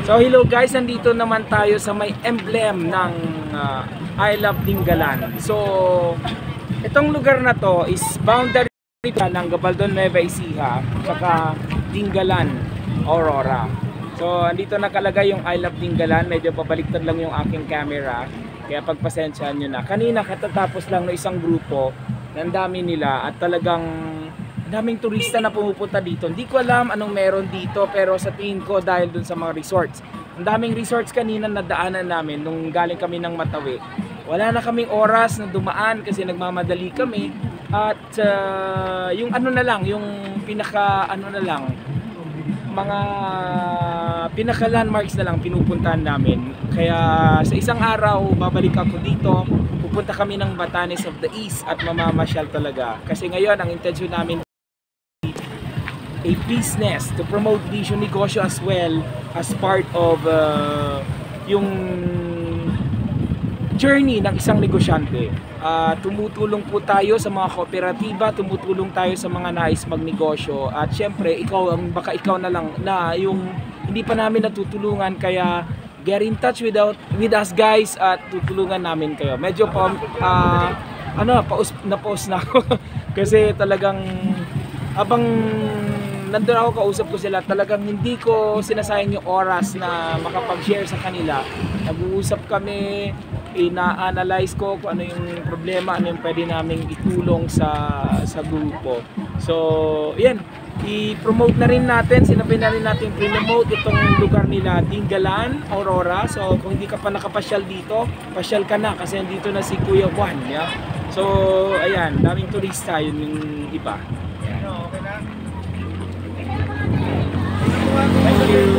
So hello guys, nandito naman tayo sa may emblem ng I Love Dingalan. So itong lugar na to is boundary ng Gabaldon, Nueva Ecija, saka Dingalan, Aurora. So andito nakalagay yung I Love Dingalan. Medyo pabaliktad lang yung aking camera, kaya pagpasensyahan nyo na. Kanina katatapos lang ng isang grupo, ang dami nila at talagang daming turista na pumupunta dito. Hindi ko alam anong meron dito, pero sa tingin ko dahil dun sa mga resorts. Ang daming resorts kanina na daanan namin nung galing kami ng Matawi. Wala na kaming oras na dumaan kasi nagmamadali kami. At yung ano na lang, yung pinaka ano na lang, mga pinaka landmarks na lang pinupuntahan namin. Kaya sa isang araw babalik ako dito. Pupunta kami ng Batanes of the East at mamamasyal talaga. Kasi ngayon ang intensyon namin a business to promote this negosyo as well as part of yung journey ng isang negosyante. Tumutulong po tayo sa mga kooperatiba, tumutulong tayo sa mga nais magnegosyo at syempre baka ikaw na lang na yung hindi pa namin natutulungan, kaya get in touch with us guys at tutulungan namin kayo. Medyo na-pause na ako kasi talagang habang nandun ako kausap ko sila, talagang hindi ko sinasayang yung oras na makapag-share sa kanila. Nag-uusap kami, ina-analyze ko kung ano yung problema, ano yung pwede naming itulong sa grupo. So, yan, i-promote na rin natin, sinabi na rin natin promote itong lugar nila, Dingalan, Aurora. So, kung hindi ka pa nakapasyal dito, pasyal ka na kasi nandito na si Kuya Juan. Yeah? So, ayan, daming turista, yun yung iba. Thank you.